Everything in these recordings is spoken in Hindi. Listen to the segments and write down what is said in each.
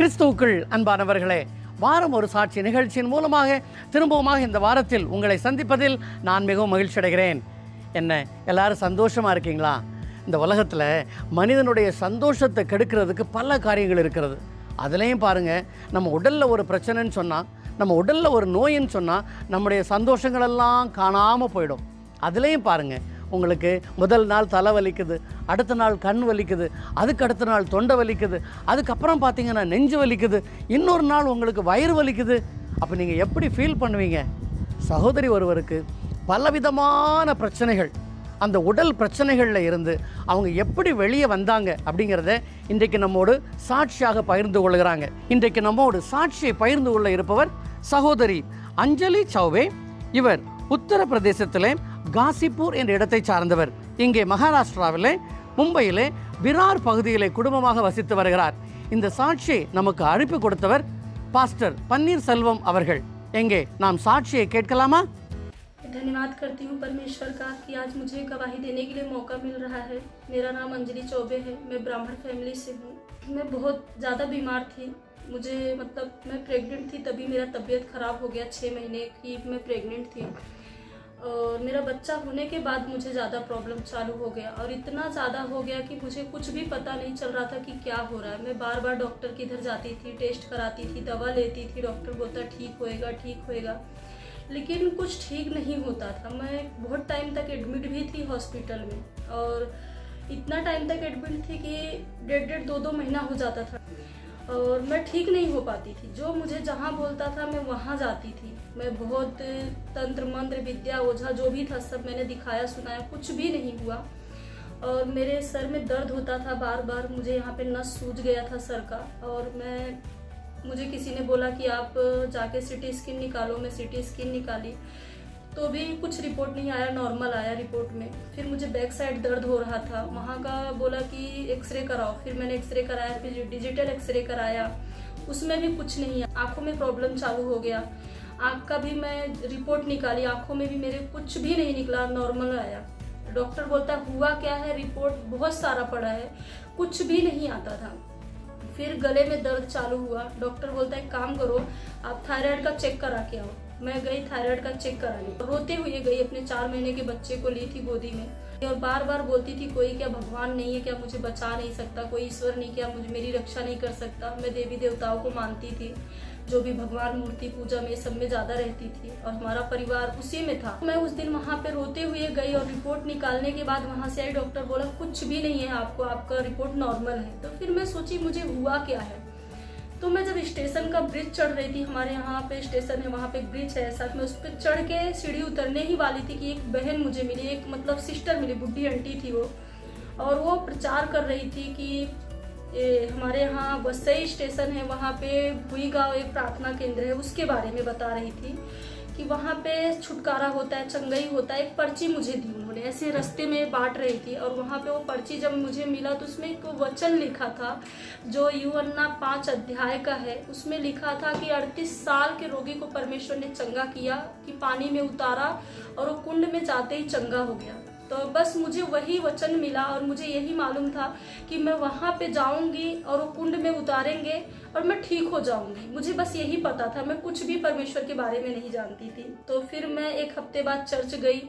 கிறிஸ்துவுக்குள் அன்பானவர்களே, வாரம் ஒரு சாட்சி நிகழ்ச்சியின் மூலமாக திரும்பவுமாக இந்த வாரத்தில் உங்களை சந்திப்பதில் நான் மிகவும் மகிழ்ச்சி அடைகிறேன். என்ன எல்லாரும் சந்தோஷமாக இருக்கீங்களா? இந்த உலகத்தில் மனிதனுடைய சந்தோஷத்தை கெடுக்கிறதுக்கு பல காரியங்கள் இருக்கிறது. அதுலேயும் பாருங்கள், நம்ம உடலில் ஒரு பிரச்சனைன்னு சொன்னால், நம்ம உடலில் ஒரு நோயின்னு சொன்னால் நம்முடைய சந்தோஷங்களெல்லாம் காணாமல் போயிடும். அதுலேயும் பாருங்கள், உங்களுக்கு முதல் நாள் தலை வலிக்குது, அடுத்த நாள் கண் வலிக்குது, அதுக்கு அடுத்த நாள் தொண்டை வலிக்குது, அதுக்கப்புறம் பார்த்தீங்கன்னா நெஞ்சு வலிக்குது, இன்னொரு நாள் உங்களுக்கு வயிறு வலிக்குது. அப்போ நீங்கள் எப்படி ஃபீல் பண்ணுவீங்க? சகோதரி ஒருவருக்கு பலவிதமான பிரச்சனைகள், அந்த உடல் பிரச்சனைகளில் இருந்து அவங்க எப்படி வெளியே வந்தாங்க அப்படிங்கிறத இன்றைக்கு நம்மோடு சாட்சியாக பகிர்ந்து கொள்கிறாங்க. இன்றைக்கு நம்மோடு சாட்சியை பகிர்ந்து கொள்ள இருப்பவர் சகோதரி அஞ்சலி சௌபே. இவர் உத்தரப்பிரதேசத்திலே காசிப்பூர் என்ற இடத்தை சார்ந்தவர். இங்கே மகாராஷ்டிராவிலே மும்பையிலே விரார் பகுதியிலே குடும்பமாக வசித்து வருகிறார். இந்த சாட்சியை நமக்கு அனுப்பி கொடுத்தவர் பாஸ்டர் பன்னீர் செல்வம் அவர்கள். எங்கே நாம் சாட்சியை கேட்கலாமா? धन्यवाद करती हूँ परमेश्वर का कि आज मुझे गवाही देने के लिए मौका मिल रहा है। मेरा नाम अंजलि चौबे है। मैं ब्राह्मण फैमिली से हूँ। मैं बहुत ज़्यादा बीमार थी। मुझे मैं प्रेग्नेंट थी, तभी मेरा तबीयत ख़राब हो गया। 6 महीने की मैं प्रेग्नेंट थी और मेरा बच्चा होने के बाद मुझे ज़्यादा प्रॉब्लम चालू हो गया और इतना ज़्यादा हो गया कि मुझे कुछ भी पता नहीं चल रहा था कि क्या हो रहा है। मैं बार बार डॉक्टर के इधर जाती थी, टेस्ट कराती थी, दवा लेती थी। डॉक्टर बोलता ठीक होएगा ठीक होएगा, लेकिन कुछ ठीक नहीं होता था। मैं बहुत टाइम तक एडमिट भी थी हॉस्पिटल में और इतना टाइम तक एडमिट थी कि 1.5 2 महीना हो जाता था और मैं ठीक नहीं हो पाती थी। जो मुझे जहाँ बोलता था मैं वहाँ जाती थी। मैं बहुत तंत्र मंत्र विद्या ओझा जो भी था सब मैंने दिखाया सुनाया, कुछ भी नहीं हुआ। और मेरे सर में दर्द होता था बार बार। मुझे यहाँ पे नस सूज गया था सर का और मुझे किसी ने बोला कि आप जाके सिटी स्कैन निकालो। मैं सिटी स्कैन निकाली तो भी कुछ रिपोर्ट नहीं आया, नॉर्मल आया रिपोर्ट में। फिर मुझे बैक साइड दर्द हो रहा था, वहाँ का बोला कि एक्सरे कराओ। फिर मैंने एक्सरे कराया, फिर डिजिटल एक्सरे कराया, उसमें भी कुछ नहीं है। आँखों में प्रॉब्लम चालू हो गया, आँख का भी मैं रिपोर्ट निकाली, आँखों में भी मेरे कुछ भी नहीं निकला, नॉर्मल आया। डॉक्टर बोलता हुआ क्या है, रिपोर्ट बहुत सारा पड़ा है, कुछ भी नहीं आता था। फिर गले में दर्द चालू हुआ। डॉक्टर बोलता है काम करो, आप थायराइड का चेक करा के आओ। मैं गई थायराइड का चेक कराने, रोते हुए गई। अपने 4 महीने के बच्चे को ली थी गोदी में और बार बार बोलती थी कोई क्या भगवान नहीं है क्या, मुझे बचा नहीं सकता, कोई ईश्वर नहीं क्या मुझे मेरी रक्षा नहीं कर सकता। मैं देवी देवताओं को मानती थी, जो भी भगवान मूर्ति पूजा में सब में ज्यादा रहती थी और हमारा परिवार उसी में था। मैं उस दिन वहाँ पे रोते हुए गई और रिपोर्ट निकालने के बाद वहाँ से आई, डॉक्टर बोला कुछ भी नहीं है आपको, आपका रिपोर्ट नॉर्मल है। तो फिर मैं सोची मुझे हुआ क्या है। तो मैं जब स्टेशन का ब्रिज चढ़ रही थी, हमारे यहाँ पे स्टेशन है, वहाँ पे ब्रिज है साथ में, उस पर चढ़ के सीढ़ी उतरने ही वाली थी कि एक बहन मुझे मिली, एक मतलब सिस्टर मिली, बुढ़ी आंटी थी वो। और वो प्रचार कर रही थी कि हमारे यहाँ वसई स्टेशन है, वहाँ पे भुई गाँव एक प्रार्थना केंद्र है, उसके बारे में बता रही थी कि वहाँ पे छुटकारा होता है, चंगई होता है। एक पर्ची मुझे दी उन्होंने, ऐसे रास्ते में बांट रही थी और वहाँ पे वो पर्ची जब मुझे मिला तो उसमें एक वचन लिखा था जो यूहन्ना 5 अध्याय का है। उसमें लिखा था कि 38 साल के रोगी को परमेश्वर ने चंगा किया, कि पानी में उतारा और वो कुंड में जाते ही चंगा हो गया। तो बस मुझे वही वचन मिला और मुझे यही मालूम था कि मैं वहाँ पे जाऊंगी और वो कुंड में उतारेंगे और मैं ठीक हो जाऊंगी। मुझे बस यही पता था, मैं कुछ भी परमेश्वर के बारे में नहीं जानती थी। तो फिर मैं 1 हफ्ते बाद चर्च गई,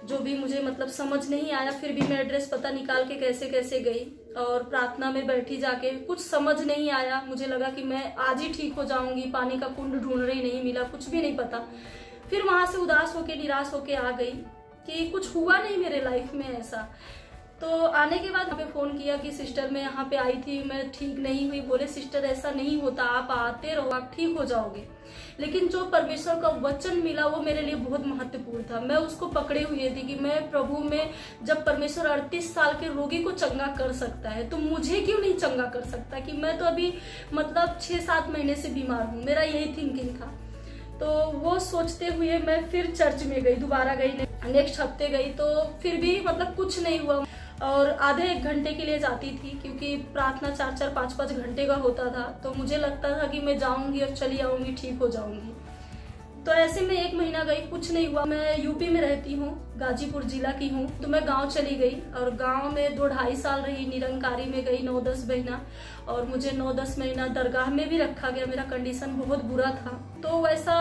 जो भी मुझे मतलब समझ नहीं आया, फिर भी मैं एड्रेस पता निकाल के कैसे कैसे गई और प्रार्थना में बैठी जाके। कुछ समझ नहीं आया, मुझे लगा कि मैं आज ही ठीक हो जाऊंगी। पानी का कुंड ढूंढ रही, नहीं मिला, कुछ भी नहीं पता। फिर वहां से उदास होके निराश होके आ गई कि कुछ हुआ नहीं मेरे लाइफ में ऐसा। तो आने के बाद यहाँ पे फोन किया कि सिस्टर मैं यहाँ पे आई थी, मैं ठीक नहीं हुई। बोले सिस्टर ऐसा नहीं होता, आप आते रहो, आप ठीक हो जाओगे। लेकिन जो परमेश्वर का वचन मिला वो मेरे लिए बहुत महत्वपूर्ण था। मैं उसको पकड़े हुए थी कि मैं प्रभु में, जब परमेश्वर 38 साल के रोगी को चंगा कर सकता है तो मुझे क्यों नहीं चंगा कर सकता, कि मैं तो अभी मतलब 6-7 महीने से बीमार हूँ। मेरा यही थिंकिंग था। तो वो सोचते हुए मैं फिर चर्च में गई, दोबारा गई, नेक्स्ट हफ्ते गई तो फिर भी मतलब कुछ नहीं हुआ। और आधे 1 घंटे के लिए जाती थी क्योंकि प्रार्थना 4-4 5-5 घंटे का होता था। तो मुझे लगता था कि मैं जाऊंगी और चली आऊंगी, ठीक हो जाऊंगी। तो ऐसे में 1 महीना गई, कुछ नहीं हुआ। मैं यूपी में रहती हूँ, गाजीपुर जिला की हूँ। तो मैं गांव चली गई और गांव में 2-2.5 साल रही। निरंकारी में गई 9-10 महीना, और मुझे 9-10 महीना दरगाह में भी रखा गया। मेरा कंडीशन बहुत बुरा था। तो वैसा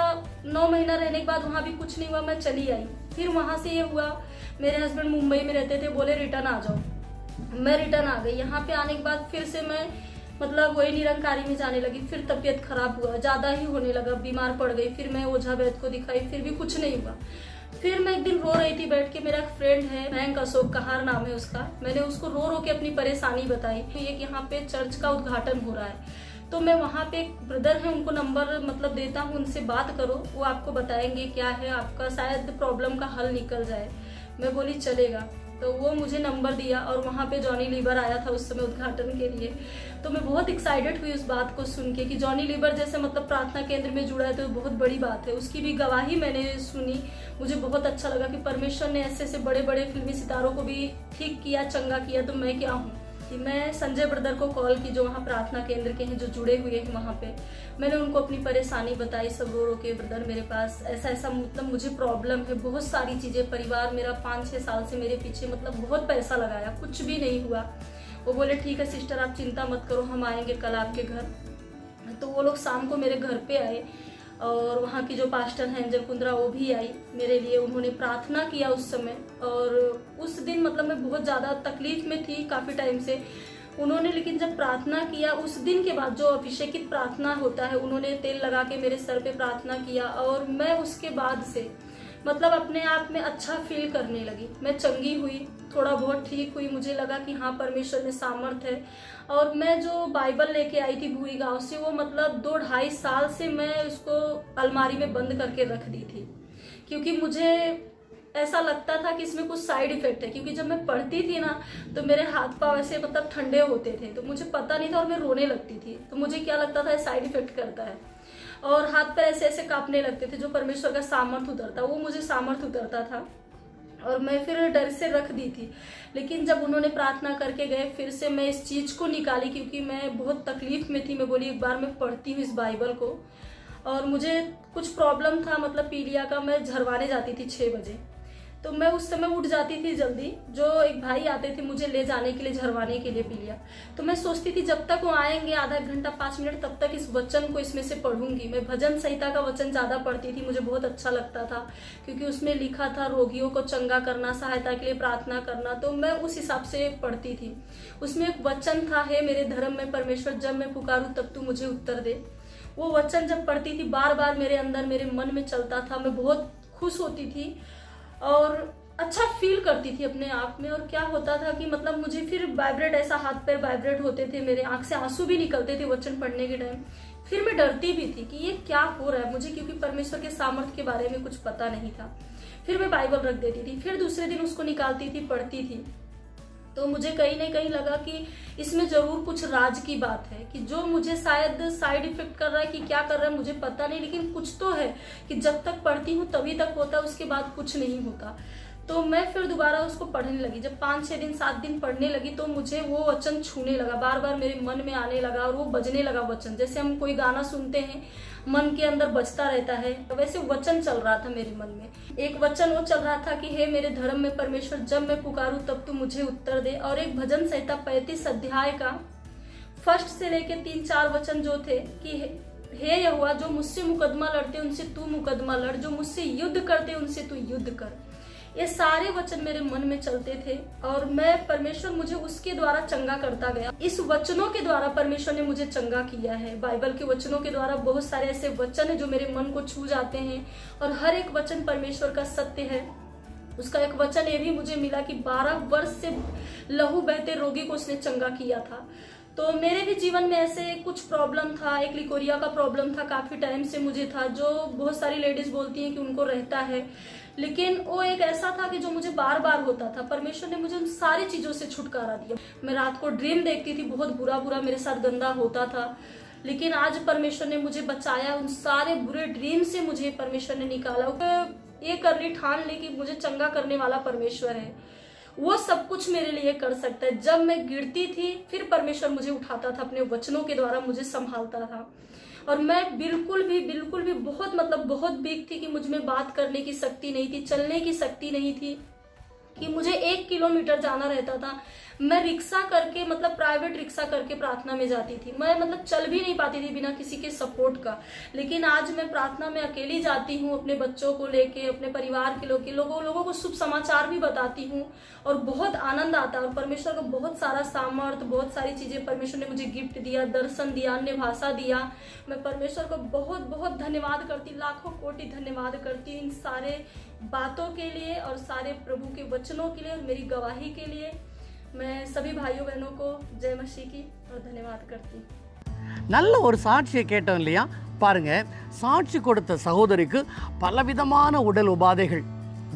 9 महीना रहने के बाद वहाँ भी कुछ नहीं हुआ, मैं चली आई। फिर वहाँ से ये हुआ, मेरे हस्बैंड मुंबई में रहते थे, बोले रिटर्न आ जाओ। मैं रिटर्न आ गई। यहाँ पे आने के बाद फिर से मैं मतलब वही निरंकारी में जाने लगी। फिर तबीयत खराब हुआ, ज्यादा ही होने लगा, बीमार पड़ गई। फिर मैं ओझा वैद्य को दिखाई, फिर भी कुछ नहीं हुआ। फिर मैं एक दिन रो रही थी बैठ के। मेरा एक फ्रेंड है मयंक अशोक कहार नाम है उसका, मैंने उसको रो रो के अपनी परेशानी बताई। एक यहाँ पे चर्च का उद्घाटन हो रहा है, तो मैं वहाँ पे एक ब्रदर है, उनको नंबर मतलब देता हूँ, उनसे बात करो, वो आपको बताएंगे क्या है, आपका शायद प्रॉब्लम का हल निकल जाए। मैं बोली चलेगा। तो वो मुझे नंबर दिया और वहाँ पे जॉनी लीवर आया था उस समय उद्घाटन के लिए। तो मैं बहुत एक्साइटेड हुई उस बात को सुन के कि जॉनी लीवर जैसे मतलब प्रार्थना केंद्र में जुड़ा है तो बहुत बड़ी बात है। उसकी भी गवाही मैंने सुनी, मुझे बहुत अच्छा लगा कि परमेश्वर ने ऐसे ऐसे बड़े बड़े फिल्मी सितारों को भी ठीक किया, चंगा किया। तो मैं क्या हूँ कि मैं संजय ब्रदर को कॉल की, जो वहाँ प्रार्थना केंद्र के हैं, जो जुड़े हुए हैं वहाँ पे। मैंने उनको अपनी परेशानी बताई, सब रो रो के, ब्रदर मेरे पास ऐसा ऐसा मतलब मुझे प्रॉब्लम है, बहुत सारी चीजें, परिवार मेरा 5-6 साल से मेरे पीछे मतलब बहुत पैसा लगाया, कुछ भी नहीं हुआ। वो बोले ठीक है सिस्टर आप चिंता मत करो, हम आएंगे कल आपके घर। तो वो लोग शाम को मेरे घर पे आए और वहाँ की जो पास्टर हैं एंजल कुंद्रा, वो भी आई मेरे लिए। उन्होंने प्रार्थना किया उस समय, और उस दिन मतलब मैं बहुत ज़्यादा तकलीफ में थी काफ़ी टाइम से। उन्होंने लेकिन जब प्रार्थना किया उस दिन के बाद, जो अभिषेकित प्रार्थना होता है, उन्होंने तेल लगा के मेरे सर पे प्रार्थना किया, और मैं उसके बाद से मतलब अपने आप में अच्छा फील करने लगी। मैं चंगी हुई, थोड़ा बहुत ठीक हुई, मुझे लगा कि हाँ परमेश्वर में सामर्थ्य है। और मैं जो बाइबल लेके आई थी भूई गांव से, वो मतलब 2-2.5 साल से मैं उसको अलमारी में बंद करके रख दी थी, क्योंकि मुझे ऐसा लगता था कि इसमें कुछ साइड इफेक्ट है। क्योंकि जब मैं पढ़ती थी ना तो मेरे हाथ पांव ऐसे मतलब ठंडे होते थे, तो मुझे पता नहीं था और मैं रोने लगती थी। तो मुझे क्या लगता था साइड इफेक्ट करता है, और हाथ पैर ऐसे ऐसे कांपने लगते थे। जो परमेश्वर का सामर्थ उतरता, वो मुझे सामर्थ उतरता था, और मैं फिर डर से रख दी थी। लेकिन जब उन्होंने प्रार्थना करके गए, फिर से मैं इस चीज को निकाली, क्योंकि मैं बहुत तकलीफ में थी। मैं बोली एक बार मैं पढ़ती हूँ इस बाइबल को, और मुझे कुछ प्रॉब्लम था मतलब पीलिया का। मैं झरवाने जाती थी 6 बजे, तो मैं उस समय उठ जाती थी जल्दी। जो एक भाई आते थे मुझे ले जाने के लिए, झरवाने के लिए पीलिया, तो मैं सोचती थी जब तक वो आएंगे आधा 1 घंटा 5 मिनट, तब तक इस वचन को इसमें से पढ़ूंगी। मैं भजन संहिता का वचन ज्यादा पढ़ती थी, मुझे बहुत अच्छा लगता था, क्योंकि उसमें लिखा था रोगियों को चंगा करना, सहायता के लिए प्रार्थना करना। तो मैं उस हिसाब से पढ़ती थी। उसमें एक वचन था, हे मेरे धर्म में परमेश्वर, जब मैं पुकारूं तब तू मुझे उत्तर दे। वो वचन जब पढ़ती थी बार बार मेरे अंदर, मेरे मन में चलता था। मैं बहुत खुश होती थी और अच्छा फील करती थी अपने आप में। और क्या होता था कि मतलब मुझे फिर वाइब्रेट, ऐसा हाथ पैर वाइब्रेट होते थे, मेरे आंख से आंसू भी निकलते थे वचन पढ़ने के टाइम। फिर मैं डरती भी थी कि ये क्या हो रहा है मुझे, क्योंकि परमेश्वर के सामर्थ्य के बारे में कुछ पता नहीं था। फिर मैं बाइबल रख देती थी, फिर दूसरे दिन उसको निकालती थी, पढ़ती थी। तो मुझे कहीं ना कहीं लगा कि इसमें जरूर कुछ राज की बात है, कि जो मुझे शायद साइड इफेक्ट कर रहा है कि क्या कर रहा है मुझे पता नहीं, लेकिन कुछ तो है कि जब तक पढ़ती हूँ तभी तक होता है, उसके बाद कुछ नहीं होता। तो मैं फिर दोबारा उसको पढ़ने लगी। जब 5-6 दिन 7 दिन पढ़ने लगी तो मुझे वो वचन छूने लगा, बार बार मेरे मन में आने लगा, और वो बजने लगा वचन। जैसे हम कोई गाना सुनते हैं, मन के अंदर बजता रहता है, वैसे वचन चल रहा था मेरे मन में। एक वचन वो चल रहा था कि हे मेरे धर्म में परमेश्वर, जब मैं पुकारूं तब तू मुझे उत्तर दे। और एक भजन संहिता 35 अध्याय का फर्स्ट से लेके 3-4 वचन जो थे कि हे यहोवा, जो मुझसे मुकदमा लड़ते उनसे तू मुकदमा लड़, जो मुझसे युद्ध करते उनसे तू युद्ध कर। ये सारे वचन मेरे मन में चलते थे, और मैं परमेश्वर मुझे उसके द्वारा चंगा करता गया। इस वचनों के द्वारा परमेश्वर ने मुझे चंगा किया है। बाइबल के वचनों के द्वारा बहुत सारे ऐसे वचन है जो मेरे मन को छू जाते हैं, और हर एक वचन परमेश्वर का सत्य है। उसका एक वचन ये भी मुझे मिला कि 12 वर्ष से लहू बहते रोगी को उसने चंगा किया था। तो मेरे भी जीवन में ऐसे कुछ प्रॉब्लम था। एक लिकोरिया का प्रॉब्लम था, काफी टाइम से मुझे था, जो बहुत सारी लेडीज बोलती हैं कि उनको रहता है, लेकिन वो एक ऐसा था कि जो मुझे बार बार होता था। परमेश्वर ने मुझे उन सारी चीजों से छुटकारा दिया। मैं रात को ड्रीम देखती थी, बहुत बुरा बुरा मेरे साथ गंदा होता था, लेकिन आज परमेश्वर ने मुझे बचाया। उन सारे बुरे ड्रीम से मुझे परमेश्वर ने निकाला। ये करनी ठान ली कि मुझे चंगा करने वाला परमेश्वर है, वो सब कुछ मेरे लिए कर सकता है। जब मैं गिरती थी फिर परमेश्वर मुझे उठाता था, अपने वचनों के द्वारा मुझे संभालता था। और मैं बिल्कुल भी बहुत मतलब बहुत वीक थी कि मुझ में बात करने की शक्ति नहीं थी, चलने की शक्ति नहीं थी, कि मुझे 1 किलोमीटर जाना रहता था। मैं रिक्शा करके मतलब प्राइवेट रिक्शा करके प्रार्थना में जाती थी। मैं मतलब चल भी नहीं पाती थी बिना किसी के सपोर्ट का। लेकिन आज मैं प्रार्थना में अकेली जाती हूँ, अपने बच्चों को लेके, अपने परिवार के लोगों को शुभ समाचार भी बताती हूँ और बहुत आनंद आता है। और परमेश्वर का बहुत सारा सामर्थ्य, बहुत सारी चीजें परमेश्वर ने मुझे गिफ्ट दिया, दर्शन दिया, अन्य भाषा दिया। मैं परमेश्वर को बहुत बहुत धन्यवाद करती, लाखों कोटि धन्यवाद करती हूँ इन सारे बातों के लिए और सारे प्रभु के वचनों के लिए और मेरी गवाही के लिए। मैं सभी भाइयों बहनों को जय मसीह की और धन्यवाद करती हूँ। நல்ல ஒரு சாட்சியை கேட்டோம் இல்லையா? பாருங்க, சாட்சி கொடுத்த சகோதரிக்கு பலவிதமான உடல் உபாதைகள்,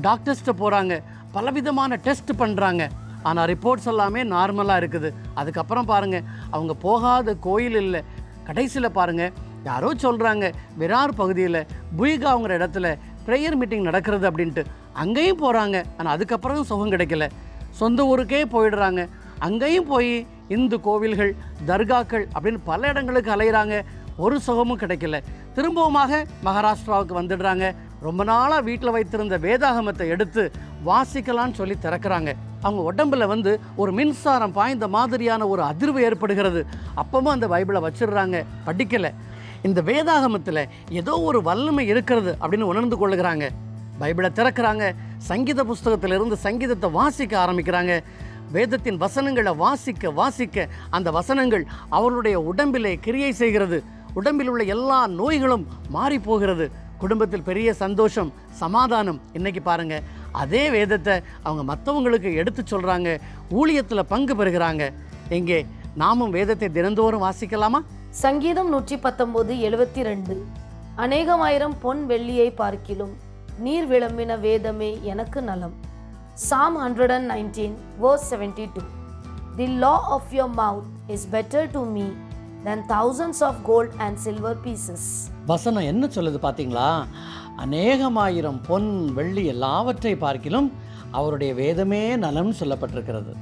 டாக்டர்ஸ்ட்டு போகிறாங்க, பலவிதமான டெஸ்ட் பண்ணுறாங்க, ஆனால் ரிப்போர்ட்ஸ் எல்லாமே நார்மலாக இருக்குது. அதுக்கப்புறம் பாருங்கள், அவங்க போகாத கோயில் இல்லை. கடைசியில் பாருங்கள், யாரோ சொல்கிறாங்க விரார் பகுதியில் புய்காங்கிற இடத்துல ப்ரேயர் மீட்டிங் நடக்கிறது அப்படின்ட்டு அங்கேயும் போகிறாங்க. ஆனால் அதுக்கப்புறம் சுகம் கிடைக்கல. சொந்த ஊருக்கே போயிடுறாங்க. அங்கேயும் போய் இந்து கோவில்கள், தர்காக்கள் அப்படின்னு பல இடங்களுக்கு அலைகிறாங்க. ஒரு சுகமும் கிடைக்கல. திரும்பவுமாக மகாராஷ்டிராவுக்கு வந்துடுறாங்க. ரொம்ப நாளாக வீட்டில் வைத்திருந்த வேதாகமத்தை எடுத்து வாசிக்கலான்னு சொல்லி திறக்கிறாங்க. அவங்க உடம்புல ஒரு மின்சாரம் பாய்ந்த மாதிரியான ஒரு அதிர்வு ஏற்படுகிறது. அப்பவும் அந்த பைபிளை வச்சிடுறாங்க, படிக்கலை. இந்த வேதாகமத்தில் ஏதோ ஒரு வல்லமை இருக்கிறது அப்படின்னு உணர்ந்து கொள்ளுகிறாங்க. பைபிளை திறக்கிறாங்க. சங்கீத புஸ்தகத்திலிருந்து சங்கீதத்தை வாசிக்க ஆரம்பிக்கிறாங்க. வேதத்தின் வசனங்களை வாசிக்க அந்த வசனங்கள் அவர்களுடைய உடம்பிலே கிரியை செய்கிறது. உடம்பில் உள்ள எல்லா நோய்களும் மாறி போகிறது. குடும்பத்தில் பெரிய சந்தோஷம், சமாதானம். இன்னைக்கு பாருங்க, அதே வேதத்தை அவங்க மற்றவங்களுக்கு எடுத்து சொல்றாங்க, ஊழியத்தில் பங்கு பெறுகிறாங்க. எங்கே நாமும் வேதத்தை தினந்தோறும் வாசிக்கலாமா? சங்கீதம் 119:72 அநேகமாயிரம் பொன் வெள்ளியை பார்க்கிலும் நீர் விளம்பின வேதமே எனக்கு நலம். Psalm 119:72 The law of your mouth is better to me than thousands of gold and silver pieces. வசனம் என்ன சொல்லுது பார்த்தீங்களா? அநேகமாயிரம் பொன் வெள்ளி எல்லாவற்றை பார்க்கிலும் அவருடைய வேதமே நலம்னு சொல்லப்பட்டிருக்கிறது.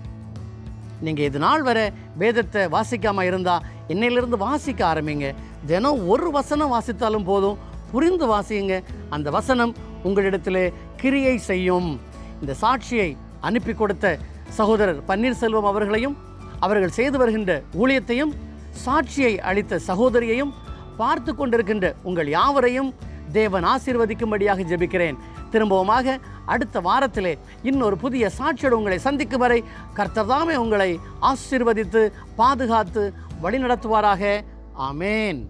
நீங்கள் இது நாள் வரை வேதத்தை வாசிக்காமல் இருந்தால் இன்னையிலிருந்து வாசிக்க ஆரம்பிங்க. தினம் ஒரு வசனம் வாசித்தாலும் போதும், புரிந்து வாசியுங்க. அந்த வசனம் உங்களிடத்திலே கிரியை செய்யும். இந்த சாட்சியை அனுப்பி கொடுத்த சகோதரர் பன்னீர்செல்வம் அவர்களையும், அவர்கள் செய்து வருகின்ற ஊழியத்தையும், சாட்சியை அளித்த சகோதரியையும், பார்த்து கொண்டிருக்கின்ற உங்கள் யாவரையும் தேவன் ஆசீர்வதிக்கும்படியாக ஜெபிக்கிறேன். திரும்பவுமாக அடுத்த வாரத்திலே இன்னொரு புதிய சாட்சியோடு உங்களை சந்திக்கும் வரை கர்த்தர் தாமே உங்களை ஆசீர்வதித்து பாதுகாத்து வழிநடத்துவாராக. ஆமேன்.